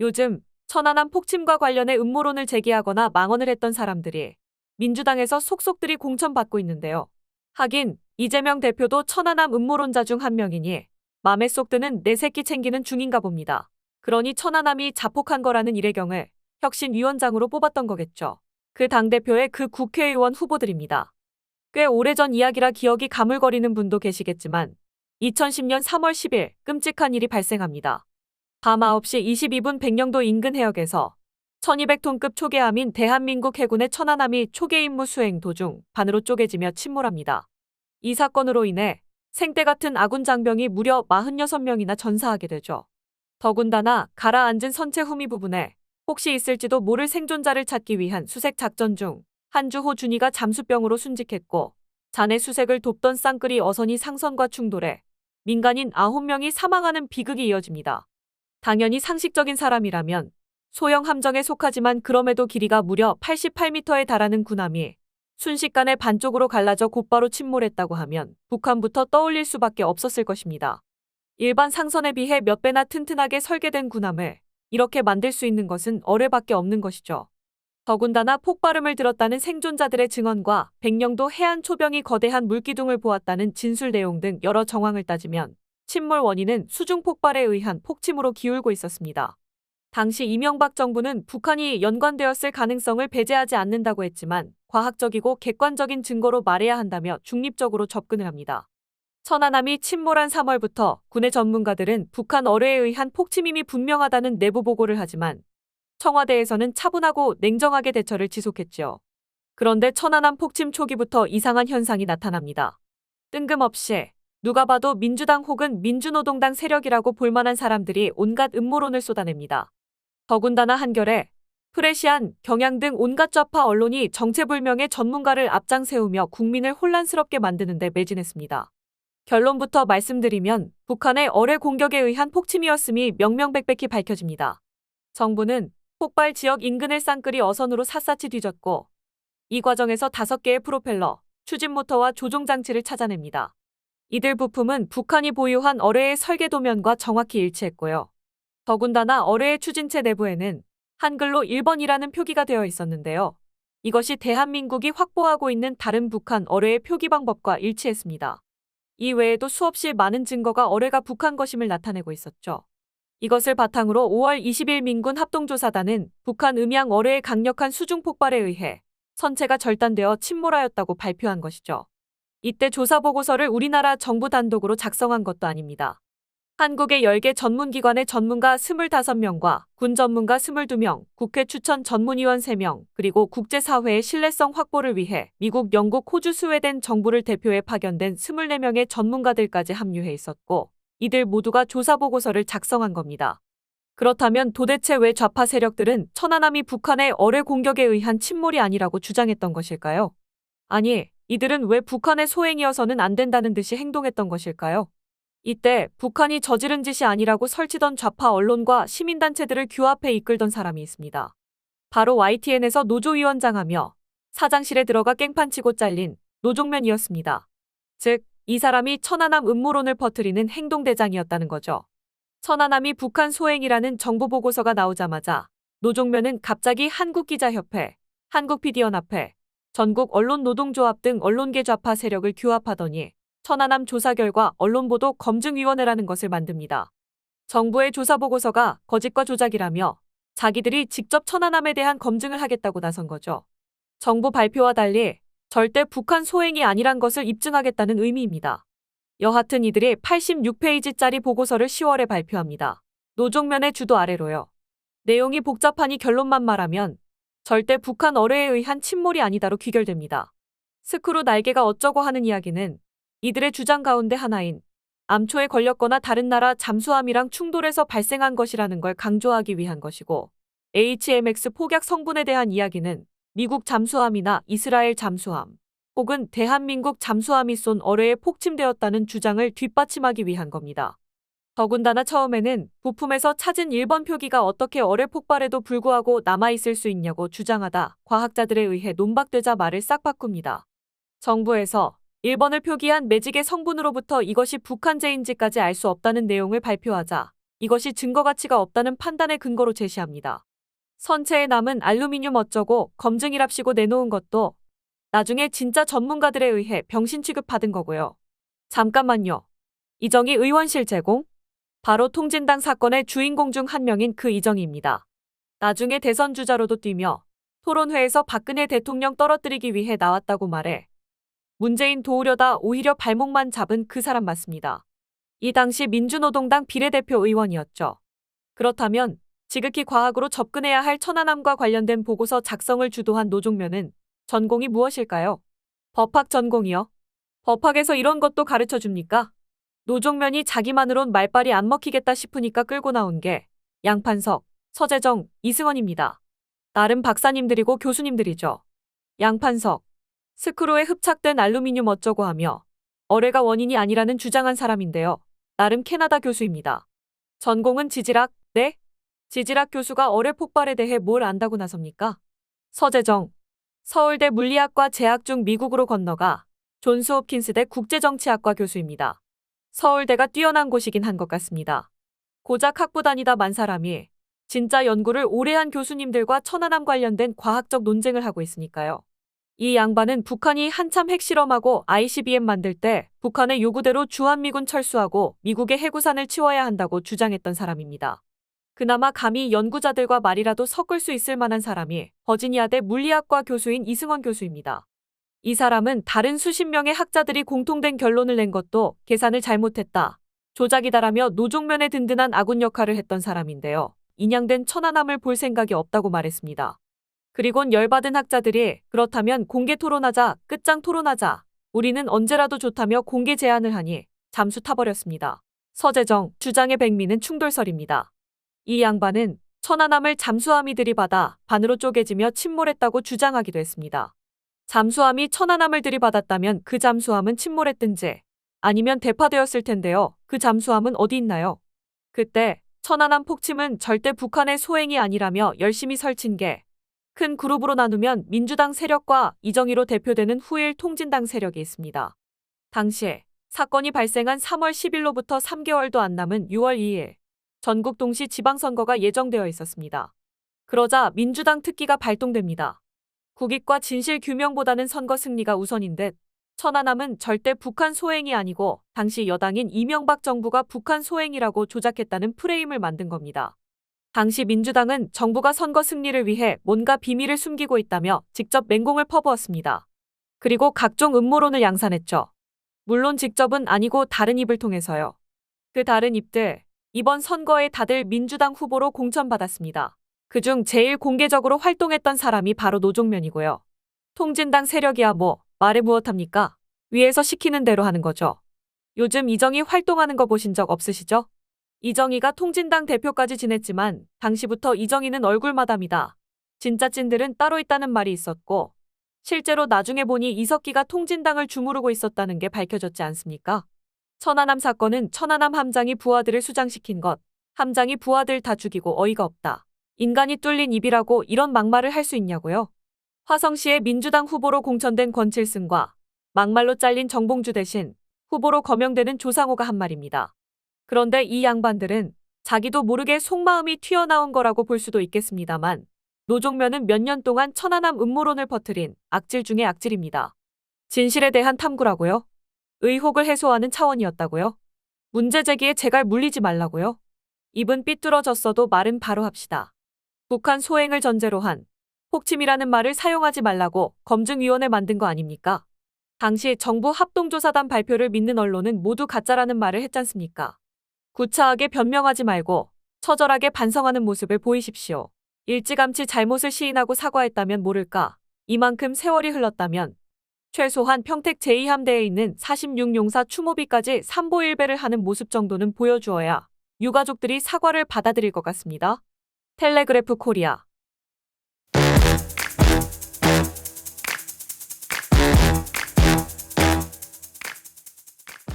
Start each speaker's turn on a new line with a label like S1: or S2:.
S1: 요즘 천안함 폭침과 관련해 음모론을 제기하거나 망언을 했던 사람들이 민주당에서 속속들이 공천받고 있는데요. 하긴 이재명 대표도 천안함 음모론자 중 한 명이니 맘에 쏙 드는 내 새끼 챙기는 중인가 봅니다. 그러니 천안함이 자폭한 거라는 일회경을 혁신위원장으로 뽑았던 거겠죠. 그 당대표의 그 국회의원 후보들입니다. 꽤 오래전 이야기라 기억이 가물거리는 분도 계시겠지만 2010년 3월 10일 끔찍한 일이 발생합니다. 밤 9시 22분 백령도 인근 해역에서 1200톤급 초계함인 대한민국 해군의 천안함이 초계 임무 수행 도중 반으로 쪼개지며 침몰합니다. 이 사건으로 인해 생떼 같은 아군 장병이 무려 46명이나 전사하게 되죠. 더군다나 가라앉은 선체 후미 부분에 혹시 있을지도 모를 생존자를 찾기 위한 수색 작전 중 한주호 준이가 잠수병으로 순직했고 잔해 수색을 돕던 쌍끌이 어선이 상선과 충돌해 민간인 9명이 사망하는 비극이 이어집니다. 당연히 상식적인 사람이라면 소형 함정에 속하지만 그럼에도 길이가 무려 88m에 달하는 군함이 순식간에 반쪽으로 갈라져 곧바로 침몰했다고 하면 북한부터 떠올릴 수밖에 없었을 것입니다. 일반 상선에 비해 몇 배나 튼튼하게 설계된 군함을 이렇게 만들 수 있는 것은 어뢰밖에 없는 것이죠. 더군다나 폭발음을 들었다는 생존자들의 증언과 백령도 해안 초병이 거대한 물기둥을 보았다는 진술 내용 등 여러 정황을 따지면 침몰 원인은 수중 폭발에 의한 폭침으로 기울고 있었습니다. 당시 이명박 정부는 북한이 연관되었을 가능성을 배제하지 않는다고 했지만 과학적이고 객관적인 증거로 말해야 한다며 중립적으로 접근을 합니다. 천안함이 침몰한 3월부터 군의 전문가들은 북한 어뢰에 의한 폭침임이 분명하다는 내부 보고를 하지만 청와대에서는 차분하고 냉정하게 대처를 지속했죠. 그런데 천안함 폭침 초기부터 이상한 현상이 나타납니다. 뜬금없이 누가 봐도 민주당 혹은 민주노동당 세력이라고 볼만한 사람들이 온갖 음모론을 쏟아냅니다. 더군다나 한겨레, 프레시안, 경향 등 온갖 좌파 언론이 정체불명의 전문가를 앞장 세우며 국민을 혼란스럽게 만드는 데 매진했습니다. 결론부터 말씀드리면 북한의 어뢰 공격에 의한 폭침이었음이 명명백백히 밝혀집니다. 정부는 폭발 지역 인근을 쌍끌이 어선으로 샅샅이 뒤졌고 이 과정에서 5개의 프로펠러, 추진 모터와 조종 장치를 찾아냅니다. 이들 부품은 북한이 보유한 어뢰의 설계 도면과 정확히 일치했고요. 더군다나 어뢰의 추진체 내부에는 한글로 1번이라는 표기가 되어 있었는데요. 이것이 대한민국이 확보하고 있는 다른 북한 어뢰의 표기 방법과 일치했습니다. 이 외에도 수없이 많은 증거가 어뢰가 북한 것임을 나타내고 있었죠. 이것을 바탕으로 5월 20일 민군 합동조사단은 북한 음양 어뢰의 강력한 수중 폭발에 의해 선체가 절단되어 침몰하였다고 발표한 것이죠. 이때 조사보고서를 우리나라 정부 단독으로 작성한 것도 아닙니다. 한국의 10개 전문기관의 전문가 25명과 군 전문가 22명, 국회 추천 전문위원 3명, 그리고 국제사회의 신뢰성 확보를 위해 미국, 영국, 호주, 스웨덴 정부를 대표해 파견된 24명의 전문가들까지 합류해 있었고 이들 모두가 조사보고서를 작성한 겁니다. 그렇다면 도대체 왜 좌파 세력들은 천안함이 북한의 어뢰 공격에 의한 침몰이 아니라고 주장했던 것일까요? 아니, 이들은 왜 북한의 소행이어서는 안 된다는 듯이 행동했던 것일까요? 이때 북한이 저지른 짓이 아니라고 설치던 좌파 언론과 시민단체들을 규합해 이끌던 사람이 있습니다. 바로 YTN에서 노조위원장하며 사장실에 들어가 깽판치고 잘린 노종면이었습니다. 즉, 이 사람이 천안함 음모론을 퍼뜨리는 행동대장이었다는 거죠. 천안함이 북한 소행이라는 정부 보고서가 나오자마자 노종면은 갑자기 한국기자협회, 한국PD연합회, 전국 언론노동조합 등 언론계 좌파 세력을 규합하더니 천안함 조사 결과 언론보도 검증위원회라는 것을 만듭니다. 정부의 조사보고서가 거짓과 조작이라며 자기들이 직접 천안함에 대한 검증을 하겠다고 나선 거죠. 정부 발표와 달리 절대 북한 소행이 아니란 것을 입증하겠다는 의미입니다. 여하튼 이들이 86페이지짜리 보고서를 10월에 발표합니다. 노종면의 주도 아래로요. 내용이 복잡하니 결론만 말하면 절대 북한 어뢰에 의한 침몰이 아니다로 귀결됩니다. 스크루 날개가 어쩌고 하는 이야기는 이들의 주장 가운데 하나인 암초에 걸렸거나 다른 나라 잠수함이랑 충돌해서 발생한 것이라는 걸 강조하기 위한 것이고 HMX 폭약 성분에 대한 이야기는 미국 잠수함이나 이스라엘 잠수함 혹은 대한민국 잠수함이 쏜 어뢰에 폭침되었다는 주장을 뒷받침하기 위한 겁니다. 더군다나 처음에는 부품에서 찾은 1번 표기가 어떻게 어뢰 폭발에도 불구하고 남아있을 수 있냐고 주장하다 과학자들에 의해 논박되자 말을 싹 바꿉니다. 정부에서 1번을 표기한 매직의 성분으로부터 이것이 북한제인지까지 알 수 없다는 내용을 발표하자 이것이 증거 가치가 없다는 판단의 근거로 제시합니다. 선체에 남은 알루미늄 어쩌고 검증이랍시고 내놓은 것도 나중에 진짜 전문가들에 의해 병신 취급받은 거고요. 잠깐만요. 이정희 의원실 제공? 바로 통진당 사건의 주인공 중 한 명인 그 이정희입니다. 나중에 대선 주자로도 뛰며 토론회에서 박근혜 대통령 떨어뜨리기 위해 나왔다고 말해 문재인 도우려다 오히려 발목만 잡은 그 사람 맞습니다. 이 당시 민주노동당 비례대표 의원이었죠. 그렇다면 지극히 과학으로 접근해야 할 천안함과 관련된 보고서 작성을 주도한 노종면은 전공이 무엇일까요? 법학 전공이요? 법학에서 이런 것도 가르쳐 줍니까? 노종면이 자기만으론 말빨이 안 먹히겠다 싶으니까 끌고 나온 게 양판석, 서재정, 이승원입니다. 나름 박사님들이고 교수님들이죠. 양판석, 스크루에 흡착된 알루미늄 어쩌고 하며 어뢰가 원인이 아니라는 주장한 사람인데요. 나름 캐나다 교수입니다. 전공은 지질학, 네? 지질학 교수가 어뢰 폭발에 대해 뭘 안다고 나섭니까? 서재정, 서울대 물리학과 재학 중 미국으로 건너가 존스 홉킨스대 국제정치학과 교수입니다. 서울대가 뛰어난 곳이긴 한 것 같습니다. 고작 학부 다니다 만 사람이 진짜 연구를 오래 한 교수님들과 천안함 관련된 과학적 논쟁을 하고 있으니까요. 이 양반은 북한이 한참 핵실험하고 ICBM 만들 때 북한의 요구대로 주한미군 철수하고 미국의 해구산을 치워야 한다고 주장했던 사람입니다. 그나마 감히 연구자들과 말이라도 섞을 수 있을 만한 사람이 버지니아대 물리학과 교수인 이승원 교수입니다. 이 사람은 다른 수십 명의 학자들이 공통된 결론을 낸 것도 계산을 잘못했다, 조작이다라며 노종면의 든든한 아군 역할을 했던 사람인데요. 인양된 천안함을 볼 생각이 없다고 말했습니다. 그리곤 열받은 학자들이 그렇다면 공개 토론하자, 끝장 토론하자, 우리는 언제라도 좋다며 공개 제안을 하니 잠수 타버렸습니다. 서재정 주장의 백미는 충돌설입니다. 이 양반은 천안함을 잠수함이 들이받아 반으로 쪼개지며 침몰했다고 주장하기도 했습니다. 잠수함이 천안함을 들이받았다면 그 잠수함은 침몰했든지 아니면 대파되었을 텐데요. 그 잠수함은 어디 있나요? 그때 천안함 폭침은 절대 북한의 소행이 아니라며 열심히 설친 게 큰 그룹으로 나누면 민주당 세력과 이정희로 대표되는 후일 통진당 세력이 있습니다. 당시 사건이 발생한 3월 10일로부터 3개월도 안 남은 6월 2일 전국 동시 지방선거가 예정되어 있었습니다. 그러자 민주당 특기가 발동됩니다. 국익과 진실 규명보다는 선거 승리가 우선인 듯 천안함은 절대 북한 소행이 아니고 당시 여당인 이명박 정부가 북한 소행이라고 조작했다는 프레임을 만든 겁니다. 당시 민주당은 정부가 선거 승리를 위해 뭔가 비밀을 숨기고 있다며 직접 맹공을 퍼부었습니다. 그리고 각종 음모론을 양산했죠. 물론 직접은 아니고 다른 입을 통해서요. 그 다른 입들, 이번 선거에 다들 민주당 후보로 공천받았습니다. 그중 제일 공개적으로 활동했던 사람이 바로 노종면이고요. 통진당 세력이야 뭐 말해 무엇합니까? 위에서 시키는 대로 하는 거죠. 요즘 이정희 활동하는 거 보신 적 없으시죠? 이정희가 통진당 대표까지 지냈지만 당시부터 이정희는 얼굴마담이다, 진짜 찐들은 따로 있다는 말이 있었고 실제로 나중에 보니 이석기가 통진당을 주무르고 있었다는 게 밝혀졌지 않습니까? 천안함 사건은 천안함 함장이 부하들을 수장시킨 것, 함장이 부하들 다 죽이고 어이가 없다, 인간이 뚫린 입이라고 이런 막말을 할 수 있냐고요? 화성시의 민주당 후보로 공천된 권칠승과 막말로 잘린 정봉주 대신 후보로 거명되는 조상호가 한 말입니다. 그런데 이 양반들은 자기도 모르게 속마음이 튀어나온 거라고 볼 수도 있겠습니다만 노종면은 몇 년 동안 천안함 음모론을 퍼뜨린 악질 중의 악질입니다. 진실에 대한 탐구라고요? 의혹을 해소하는 차원이었다고요? 문제 제기에 제갈 물리지 말라고요? 입은 삐뚤어졌어도 말은 바로 합시다. 북한 소행을 전제로 한 폭침이라는 말을 사용하지 말라고 검증위원회 만든 거 아닙니까? 당시 정부 합동조사단 발표를 믿는 언론은 모두 가짜라는 말을 했잖습니까? 구차하게 변명하지 말고 처절하게 반성하는 모습을 보이십시오. 일찌감치 잘못을 시인하고 사과했다면 모를까, 이만큼 세월이 흘렀다면 최소한 평택 제2함대에 있는 46용사 추모비까지 삼보일배를 하는 모습 정도는 보여주어야 유가족들이 사과를 받아들일 것 같습니다. 텔레그래프 코리아